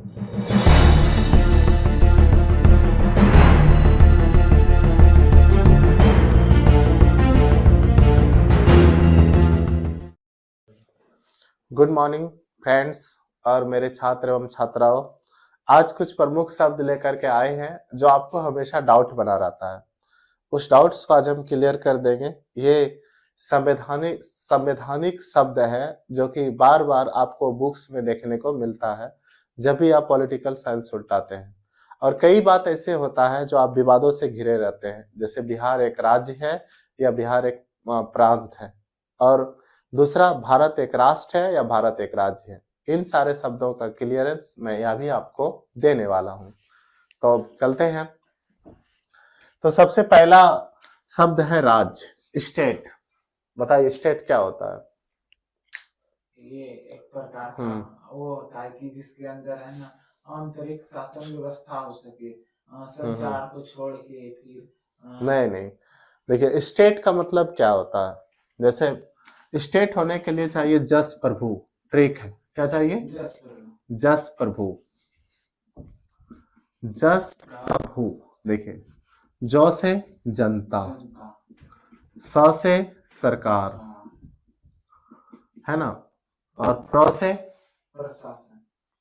Good morning friends और मेरे छात्र एवं छात्राओं। आज कुछ प्रमुख शब्द लेकर के आए हैं जो आपको हमेशा डाउट बना रहता है। उस डाउट्स को आज हम क्लियर कर देंगे। ये संवैधानिक संवैधानिक शब्द है जो कि बार बार आपको बुक्स में देखने को मिलता है जब भी आप पॉलिटिकल साइंस उल्टाते हैं। और कई बात ऐसे होता है जो आप विवादों से घिरे रहते हैं, जैसे बिहार एक राज्य है या बिहार एक प्रांत है, और दूसरा भारत एक राष्ट्र है या भारत एक राज्य है। इन सारे शब्दों का क्लियरेंस मैं यह भी आपको देने वाला हूं। तो चलते हैं। तो सबसे पहला शब्द है राज्य, स्टेट। बताइए स्टेट क्या होता है? ये एक प्रकार का वो होता है कि जिसके अंदर है ना आंतरिक शासन व्यवस्था हो सके, संचार को छोड़ के फिर नहीं, देखिए स्टेट का मतलब क्या होता है। जैसे स्टेट होने के लिए चाहिए जस प्रभु। ट्रिक है, क्या चाहिए? जस प्रभु। जस प्रभु। देखिए, जो से जनता, स से सरकार, है ना, और प्र से प्रशासन।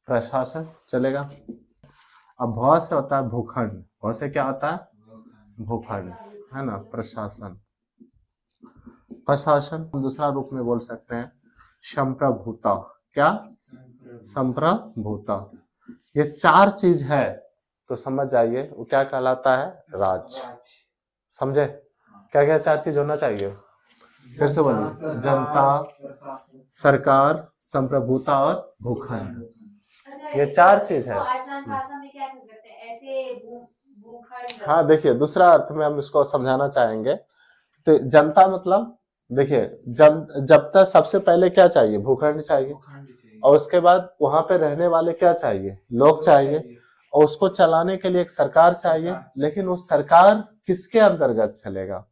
प्रशासन चलेगा। अब भ से होता है भूखंड। भ से क्या होता है? भूखंड, है ना, प्रशासन। प्रशासन दूसरा रूप में बोल सकते हैं संप्रभुता। क्या? संप्रभुता। ये चार चीज है तो समझ जाइए वो क्या कहलाता है? राज्य। समझे? क्या क्या चार चीज होना चाहिए? फिर से बोलिए। जनता, सरकार, संप्रभुता और भूखंड। ये चार चीज है। हाँ, देखिए दूसरा अर्थ में हम इसको समझाना चाहेंगे। तो जनता मतलब देखिए, जब तक सबसे पहले क्या चाहिए? भूखंड चाहिए, और उसके बाद वहां पे रहने वाले क्या चाहिए? लोग चाहिए, और उसको चलाने के लिए एक सरकार चाहिए। लेकिन वो सरकार किसके अंतर्गत चलेगा,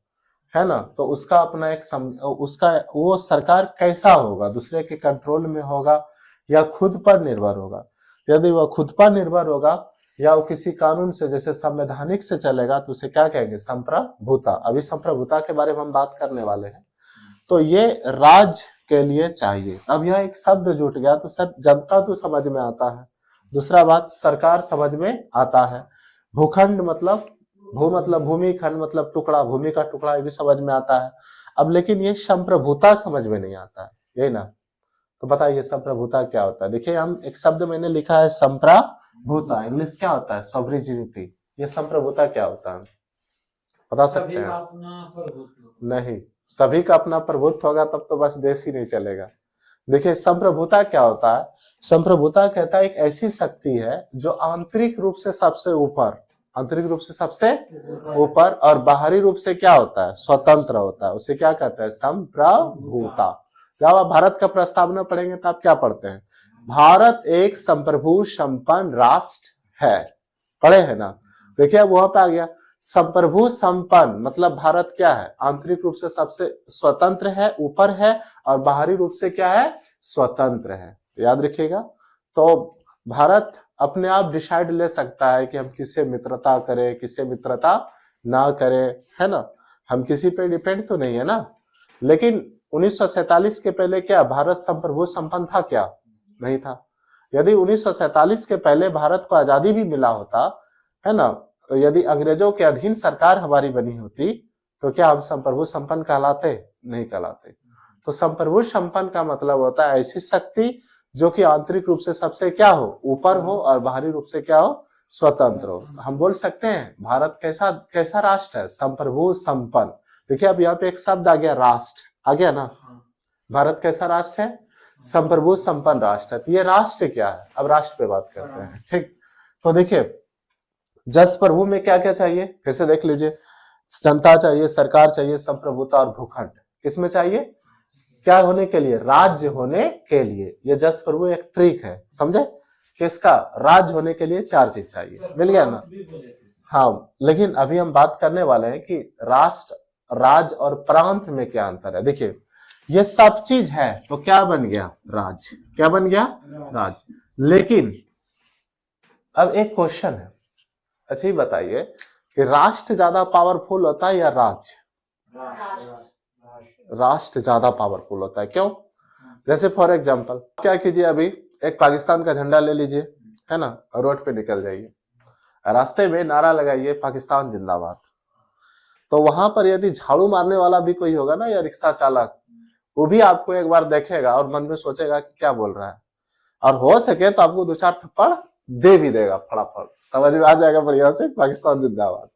है ना? तो उसका अपना उसका वो सरकार कैसा होगा? दूसरे के कंट्रोल में होगा या खुद पर निर्भर होगा? यदि वह खुद पर निर्भर होगा या वो किसी कानून से, जैसे संवैधानिक से चलेगा, तो उसे क्या कहेंगे? संप्रभुता। अभी संप्रभुता के बारे में हम बात करने वाले हैं। तो ये राज्य के लिए चाहिए। अब यह एक शब्द जुट गया तो सर जनता तो समझ में आता है, दूसरा बात सरकार समझ में आता है, भूखंड मतलब भू मतलब भूमि, खंड मतलब टुकड़ा, भूमि का टुकड़ा, ये भी समझ में आता है। अब लेकिन ये संप्रभुता समझ में नहीं आता है, यही ना? तो बताइए संप्रभुता क्या होता है? देखिए, हम एक शब्द मैंने लिखा है संप्रभुता, इंग्लिश क्या होता है? सॉवरेनिटी। ये संप्रभुता क्या होता है, बता सकते हैं? नहीं, सभी का अपना प्रभुत्व होगा तब तो बस देश ही नहीं चलेगा। देखिए संप्रभुता क्या होता है? संप्रभुता कहता है एक ऐसी शक्ति है जो आंतरिक रूप से सबसे ऊपर, आंतरिक रूप से सबसे ऊपर, और बाहरी रूप से क्या होता है? स्वतंत्र होता है। उसे क्या कहते हैं? संप्रभुता। जब आप भारत का प्रस्तावना पढ़ेंगे तो आप क्या पढ़ते हैं? भारत एक संप्रभु संपन्न राष्ट्र है, पढ़े है ना? देखिए अब वहां पे आ गया संप्रभु संपन्न, मतलब भारत क्या है? आंतरिक रूप से सबसे स्वतंत्र है, ऊपर है, और बाहरी रूप से क्या है? स्वतंत्र है। याद रखिएगा। तो भारत अपने आप डिसाइड ले सकता है कि हम किससे मित्रता करें, किससे मित्रता ना करें, है ना? हम किसी पे डिपेंड तो नहीं है ना। लेकिन 1947 के पहले क्या भारत संप्रभु संपन्न था? क्या नहीं था। यदि 1947 के पहले भारत को आजादी भी मिला होता, है ना, तो यदि अंग्रेजों के अधीन सरकार हमारी बनी होती तो क्या हम संप्रभु संपन्न कहलाते? नहीं कहलाते। तो संप्रभु संपन्न का मतलब होता है ऐसी शक्ति जो कि आंतरिक रूप से सबसे क्या हो? ऊपर हो, और बाहरी रूप से क्या हो? स्वतंत्र हो। हम बोल सकते हैं भारत कैसा कैसा राष्ट्र है? संप्रभु संपन्न। देखिए अब यहाँ पे एक शब्द आ गया, राष्ट्र आ गया ना। भारत कैसा राष्ट्र है? संप्रभु संपन्न राष्ट्र है। तो ये राष्ट्र क्या है? अब राष्ट्र पे बात करते हैं, ठीक। तो देखिए जस प्रभु में क्या क्या चाहिए, फिर से देख लीजिए। जनता चाहिए, सरकार चाहिए, संप्रभुता और भूखंड। किसमें चाहिए? क्या होने के लिए? राज्य होने के लिए। ये जस प्रभु एक ट्रिक है, समझे? किसका? राज्य होने के लिए चार चीज चाहिए। मिल गया ना? हाँ, लेकिन अभी हम बात करने वाले हैं कि राष्ट्र, राज्य और प्रांत में क्या अंतर है। देखिए ये सब चीज है तो क्या बन गया? राज्य। क्या बन गया? राज्य। लेकिन अब एक क्वेश्चन है, अच्छा ये बताइए कि राष्ट्र ज्यादा पावरफुल होता है या राज्य? राष्ट्र ज्यादा पावरफुल होता है, क्यों? जैसे फॉर एग्जांपल क्या कीजिए, अभी एक पाकिस्तान का झंडा ले लीजिए, है ना, रोड पे निकल जाइए, रास्ते में नारा लगाइए पाकिस्तान जिंदाबाद, तो वहां पर यदि झाड़ू मारने वाला भी कोई होगा ना, या रिक्शा चालक, वो भी आपको एक बार देखेगा और मन में सोचेगा कि क्या बोल रहा है, और हो सके तो आपको 2-4 थप्पड़ दे भी देगा फटाफट, समझ में आ जाएगा बढ़िया से पाकिस्तान जिंदाबाद।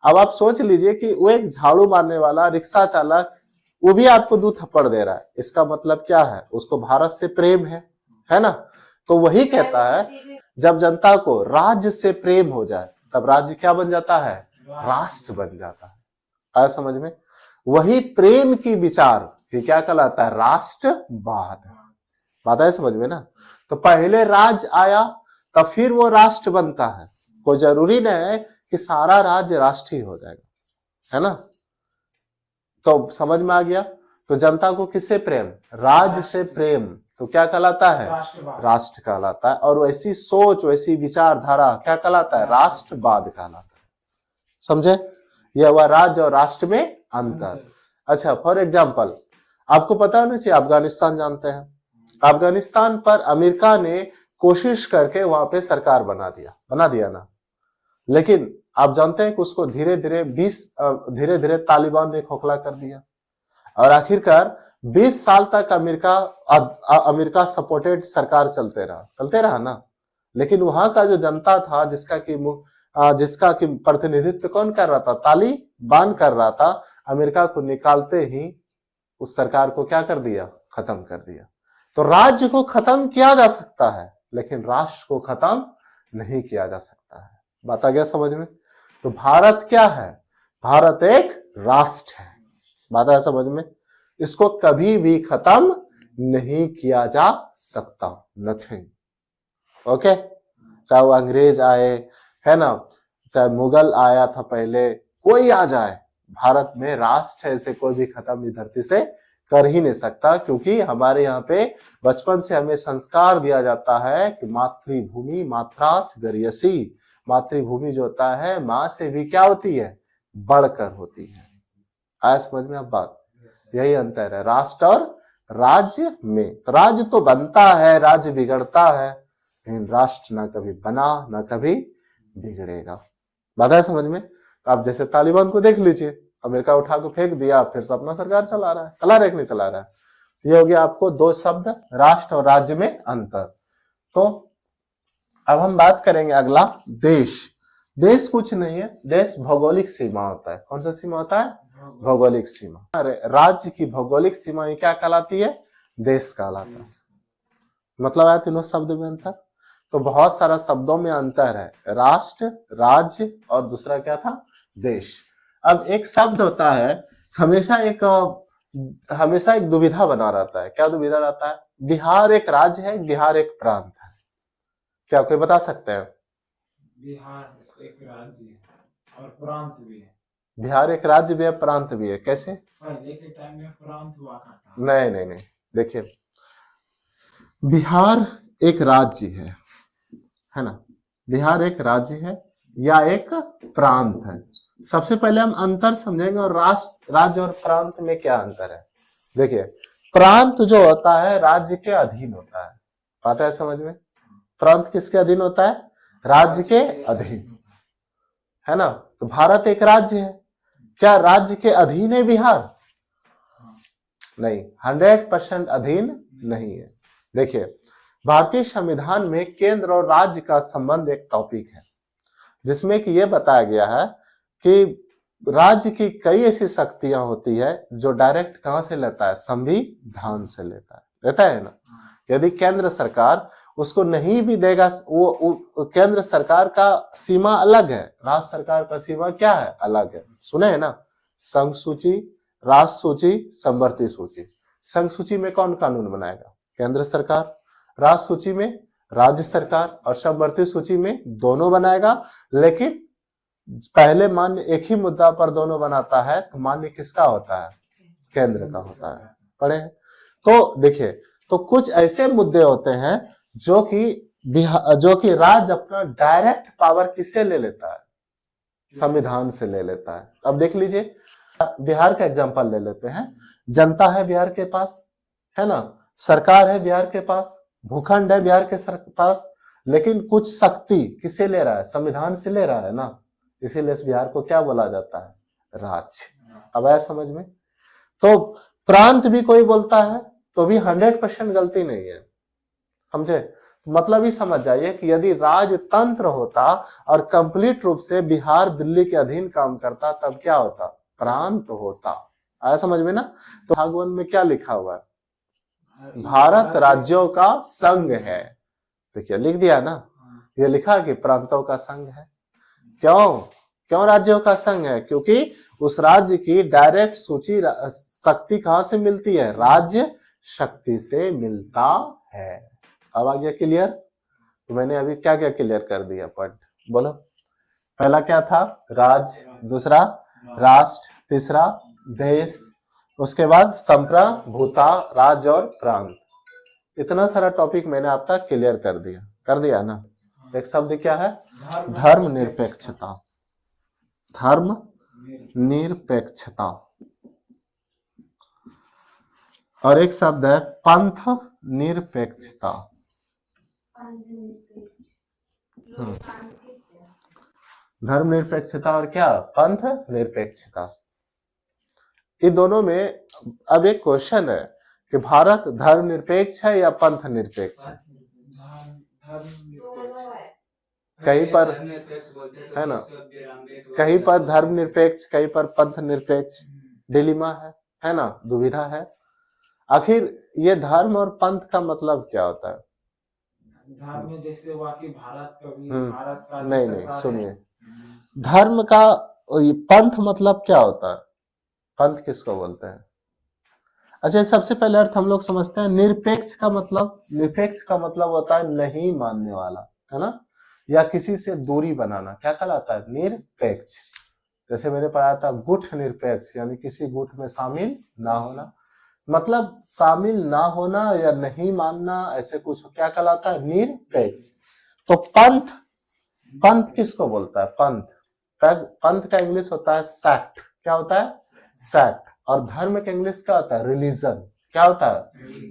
अब आप सोच लीजिए कि वो एक झाड़ू मारने वाला रिक्शा चालक वो भी आपको 2 थप्पड़ दे रहा है, इसका मतलब क्या है? उसको भारत से प्रेम है ना? तो वही कहता है जब जनता को राज्य से प्रेम हो जाए तब राज्य क्या बन जाता है? राष्ट्र बन जाता है। आया समझ में? वही प्रेम की विचार ये क्या कहलाता है? राष्ट्रवाद। बात है समझ में ना? तो पहले राज्य आया तब फिर वो राष्ट्र बनता है। कोई जरूरी नहीं है कि सारा राज्य राष्ट्रीय हो जाएगा, है ना? तो समझ में आ गया? तो जनता को किससे प्रेम? राज्य से प्रेम, तो क्या कहलाता है? राष्ट्र कहलाता है। और वैसी सोच, वैसी विचारधारा क्या कहलाता है? राष्ट्रवाद कहलाता है। समझे? यह हुआ राज्य और राष्ट्र में अंतर। अच्छा, फॉर एग्जाम्पल आपको पता होना चाहिए, अफगानिस्तान जानते हैं, अफगानिस्तान पर अमेरिका ने कोशिश करके वहां पे सरकार बना दिया ना, लेकिन आप जानते हैं कि उसको धीरे धीरे तालिबान ने खोखला कर दिया, और आखिरकार 20 साल तक अमेरिका सपोर्टेड सरकार चलते रहा ना। लेकिन वहां का जो जनता था, जिसका कि प्रतिनिधित्व कौन कर रहा था? तालिबान कर रहा था। अमेरिका को निकालते ही उस सरकार को क्या कर दिया? खत्म कर दिया। तो राज्य को खत्म किया जा सकता है, लेकिन राष्ट्र को खत्म नहीं किया जा सकता है। बात आ गया समझ में? तो भारत क्या है? भारत एक राष्ट्र है। बात आया समझ में? इसको कभी भी खत्म नहीं किया जा सकता, नथिंग। ओके, चाहे वो अंग्रेज आए, है ना, चाहे मुगल आया था पहले, कोई आ जाए, भारत में राष्ट्र ऐसे कोई भी खत्म इस धरती से कर ही नहीं सकता, क्योंकि हमारे यहाँ पे बचपन से हमें संस्कार दिया जाता है कि मातृभूमि मात्रात् गर्यसी, मातृभूमि जो होता है माँ से भी क्या होती है? बढ़कर होती है। आया समझ में अब बात? यही अंतर है राष्ट्र और राज्य में। तो राज्य तो बनता है, राज्य बिगड़ता है, लेकिन राष्ट्र ना कभी बना ना कभी बिगड़ेगा। बात है समझ में? आप जैसे तालिबान को देख लीजिए, अमेरिका उठा के फेंक दिया, फिर से अपना सरकार चला रहा है कि नहीं चला रहा है। ये हो गया आपको 2 शब्द, राष्ट्र और राज्य में अंतर। तो अब हम बात करेंगे अगला, देश। देश कुछ नहीं है, देश भौगोलिक सीमा होता है। कौन सा सीमा होता है? भौगोलिक सीमा। राज्य की भौगोलिक सीमा क्या कहलाती है? देश कहलाता है। मतलब है तीनों शब्द में अंतर। तो बहुत सारा शब्दों में अंतर है, राष्ट्र, राज्य और दूसरा क्या था? देश। अब एक शब्द होता है, हमेशा एक दुविधा बना रहता है। क्या दुविधा रहता है? बिहार एक राज्य है, बिहार एक प्रांत है, क्या कोई बता सकते हैं? बिहार एक राज्य है और प्रांत भी है। बिहार एक राज्य भी है, प्रांत भी है, कैसे? पहले के टाइम में प्रांत हुआ करता। नहीं, देखिए, बिहार एक राज्य है ना, बिहार एक राज्य है या एक प्रांत है। सबसे पहले हम अंतर समझेंगे, और राज्य और प्रांत में क्या अंतर है। देखिए, प्रांत जो होता है राज्य के अधीन होता है। आता है समझ में? प्रांत किसके अधीन होता है? राज्य के अधीन, है ना। तो भारत एक राज्य है, क्या राज्य के अधीन है बिहार? नहीं, 100% अधीन नहीं है। देखिए, भारतीय संविधान में केंद्र और राज्य का संबंध एक टॉपिक है, जिसमें कि यह बताया गया है कि राज्य की कई ऐसी शक्तियां होती है जो डायरेक्ट कहां से लेता है? संविधान से लेता है ना। यदि केंद्र सरकार उसको नहीं भी देगा, वो केंद्र सरकार का सीमा अलग है, राज्य सरकार का सीमा क्या है? अलग है। सुने है ना, संघ सूची, राष्ट्र सूची, समवर्ती सूची। संघ सूची में कौन कानून बनाएगा? केंद्र सरकार। राष्ट्र सूची में राज्य सरकार, और समवर्ती सूची में दोनों बनाएगा। लेकिन पहले मान्य एक ही मुद्दा पर दोनों बनाता है, तो मान्य किसका होता है? केंद्र का होता है। पढ़े? तो देखिए, तो कुछ ऐसे मुद्दे होते हैं जो कि जो कि राज्य अपना डायरेक्ट पावर किससे ले लेता है, संविधान से ले लेता है। अब देख लीजिए, बिहार का एग्जांपल ले लेते हैं। जनता है बिहार के पास, है ना, सरकार है बिहार के पास, भूखंड है बिहार के पास, लेकिन कुछ शक्ति किससे ले रहा है, संविधान से ले रहा है ना, इसीलिए इस बिहार को क्या बोला जाता है, राज्य। अब आया समझ में। तो प्रांत भी कोई बोलता है तो भी 100% गलती नहीं है, समझे। मतलब ही समझ जाइए कि यदि राजतंत्र होता और कंप्लीट रूप से बिहार दिल्ली के अधीन काम करता तब क्या होता, प्रांत होता। आया समझ में ना। तो भाग 1 में क्या लिखा हुआ है, भारत राज्यों का संघ है। देखिए लिख दिया ना, ये लिखा कि प्रांतों का संघ है। क्यों राज्यों का संघ है, क्योंकि उस राज्य की डायरेक्ट सूची शक्ति कहां से मिलती है, राज्य शक्ति से मिलता है। अब आ गया क्लियर। तो मैंने अभी क्या क्या क्लियर कर दिया पॉइंट, बोलो। पहला क्या था, राज्य, दूसरा राष्ट्र, तीसरा देश, उसके बाद संप्रभुता, राज्य और प्रांत। इतना सारा टॉपिक मैंने आप तक क्लियर कर दिया ना। एक शब्द क्या है, धर्मनिरपेक्षता, धर्मनिरपेक्षता, और एक शब्द है पंथ निरपेक्षता। धर्मनिरपेक्षता और क्या, पंथ निरपेक्षता। इन दोनों में अब एक क्वेश्चन है कि भारत धर्मनिरपेक्ष है या पंथ निरपेक्ष है। कहीं पर है ना, कहीं पर धर्मनिरपेक्ष, कहीं पर पंथ निरपेक्ष, डिलीमा है ना, दुविधा है। आखिर ये धर्म और पंथ का मतलब क्या होता है। धर्म जैसे वाकई भारत का भी, भारत का नहीं सुनिए, धर्म का पंथ मतलब क्या होता है, पंथ किसको बोलते हैं। अच्छा, सबसे पहले अर्थ हम लोग समझते हैं। निरपेक्ष का मतलब होता है नहीं मानने वाला, है ना, या किसी से दूरी बनाना, क्या कहलाता है, निरपेक्ष। जैसे मैंने पढ़ा था गुट निरपेक्ष, यानी किसी गुट में शामिल ना होना, मतलब शामिल ना होना या नहीं मानना, ऐसे कुछ क्या कहलाता है, निरपेक्ष। तो पंथ किसको बोलता है, पंथ का इंग्लिश होता है सेक्ट। क्या होता है, सेक्ट। और धर्म का इंग्लिश क्या होता है, रिलीजन। क्या होता है,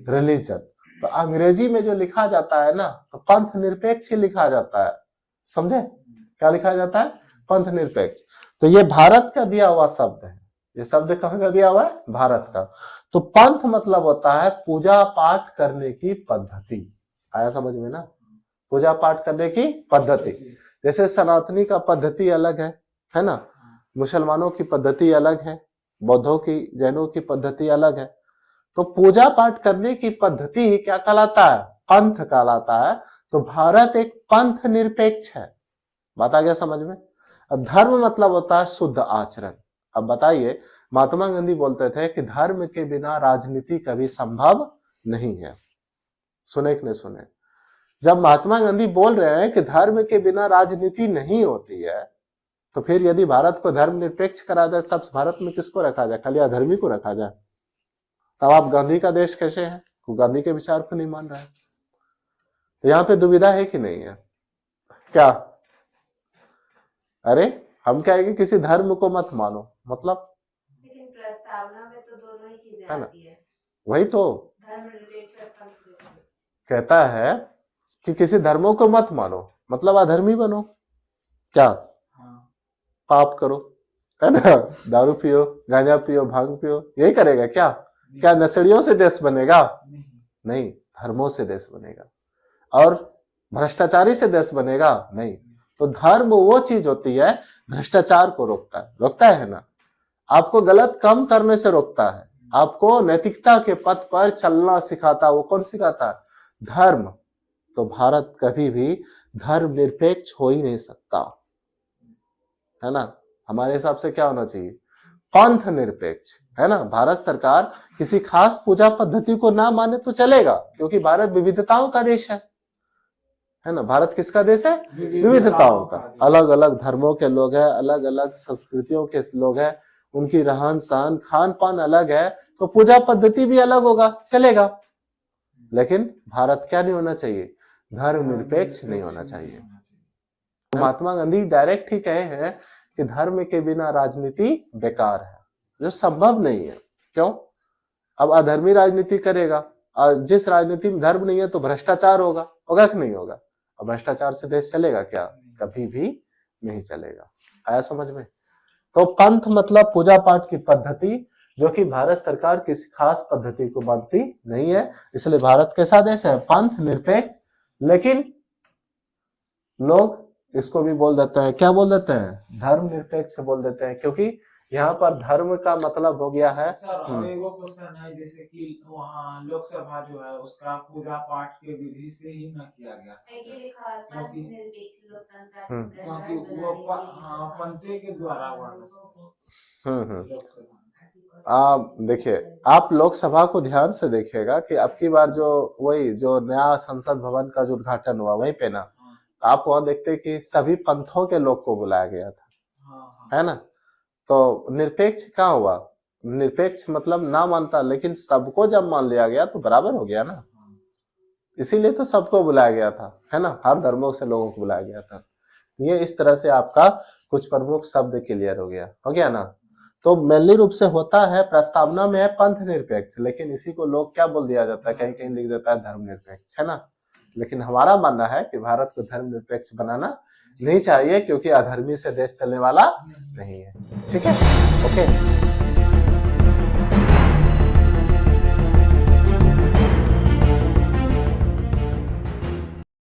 रिलीजन। तो अंग्रेजी में जो लिखा जाता है ना, तो पंथ निरपेक्ष ही लिखा जाता है, समझे। क्या लिखा जाता है, पंथ निरपेक्ष। तो ये भारत का दिया हुआ शब्द है, ये शब्द कहाँ का दिया हुआ है, भारत का। तो पंथ मतलब होता है पूजा पाठ करने की पद्धति। आया समझ में ना, पूजा पाठ करने की पद्धति। जैसे सनातनी का पद्धति अलग है ना, मुसलमानों की पद्धति अलग है, बौद्धों की, जैनों की पद्धति अलग है। तो पूजा पाठ करने की पद्धति क्या कहलाता है, पंथ कहलाता है। तो भारत एक पंथ निरपेक्ष है। बात आ गया समझ में। धर्म मतलब होता है शुद्ध आचरण। अब बताइए, महात्मा गांधी बोलते थे कि धर्म के बिना राजनीति कभी संभव नहीं है। सुने कि नहीं सुने। जब महात्मा गांधी बोल रहे हैं कि धर्म के बिना राजनीति नहीं होती है, तो फिर यदि भारत को धर्मनिरपेक्ष करा जाए, सब भारत में किसको रखा जाए, खाली अधर्मी को रखा जाए, तब आप गांधी का देश कैसे है, वो गांधी के विचार को नहीं मान रहा है। तो यहाँ पे दुविधा है कि नहीं है, क्या। अरे हम कहेंगे किसी धर्म को मत मानो, मतलब लेकिन प्रस्तावना में तो दोनों ही चीजें है ना, आती है। वही तो धर्मनिरपेक्ष और पंथनिरपेक्ष। कहता है कि किसी धर्मों को मत मानो, मतलब अधर्मी बनो, क्या पाप करो, है ना, दारू पियो, गांजा पियो, भांग पियो, यही करेगा क्या। क्या नशेड़ियों से देश बनेगा, नहीं, धर्मों से देश बनेगा। और भ्रष्टाचारी से देश बनेगा, नहीं। तो धर्म वो चीज होती है भ्रष्टाचार को रोकता है ना, आपको गलत काम करने से रोकता है, आपको नैतिकता के पथ पर चलना सिखाता है। वो कौन सिखाता है, धर्म। तो भारत कभी भी धर्मनिरपेक्ष हो ही नहीं सकता, है ना। हमारे हिसाब से क्या होना चाहिए, पंथ निरपेक्ष, है ना। भारत सरकार किसी खास पूजा पद्धति को ना माने तो चलेगा, क्योंकि भारत विविधताओं का देश है ना। भारत किसका देश है, विविधताओं का। अलग अलग धर्मों के लोग हैं, अलग अलग संस्कृतियों के लोग हैं, उनकी रहन सहन खान पान अलग है, तो पूजा पद्धति भी अलग होगा, चलेगा। लेकिन भारत क्या नहीं होना चाहिए, धर्मनिरपेक्ष नहीं होना चाहिए। महात्मा गांधी डायरेक्ट ही कहे हैं कि धर्म के बिना राजनीति बेकार है, जो संभव नहीं है। क्यों? अब अधर्मी राजनीति करेगा, और जिस राजनीति में धर्म नहीं है तो भ्रष्टाचार होगा, होगा कि नहीं होगा? और भ्रष्टाचार से देश चलेगा क्या? कभी भी नहीं चलेगा। आया समझ में? तो पंथ मतलब पूजा पाठ की पद्धति, जो कि भारत सरकार किसी खास पद्धति को मानती नहीं है, इसलिए भारत कैसा देश है? पंथ निरपेक्ष। लेकिन लोग इसको भी बोल देते हैं, क्या बोल देते हैं? धर्म निरपेक्ष बोल देते हैं, क्योंकि यहाँ पर धर्म का मतलब हो गया है। सर और एक वो क्वेश्चन है, जैसे कि वहाँ लोकसभा जो है उसका पूजा पाठ के विधि से ही न किया गया, क्योंकि वो पंथे के द्वारा लोकसभा। देखिए, आप लोकसभा को ध्यान से देखिएगा कि अब की बार जो वही जो नया संसद भवन का जो उद्घाटन हुआ वहीं पे ना, आप वहां देखते कि सभी पंथों के लोग को बुलाया गया था, है ना? तो निरपेक्ष क्या हुआ? निरपेक्ष मतलब ना मानता, लेकिन सबको जब मान लिया गया तो बराबर हो गया ना, इसीलिए तो सबको बुलाया गया था, है ना? हर धर्मों से लोगों को बुलाया गया था। ये इस तरह से आपका कुछ प्रमुख शब्द क्लियर हो गया ना? तो मेनली रूप से होता है, प्रस्तावना में है पंथ निरपेक्ष, लेकिन इसी को लोग क्या बोल दिया जाता है, कहीं कहीं लिख देता है धर्म निरपेक्ष, है ना? लेकिन हमारा मानना है कि भारत को धर्म निरपेक्ष बनाना नहीं चाहिए, क्योंकि अधर्मी से देश चलने वाला नहीं है। ठीक है, ओके।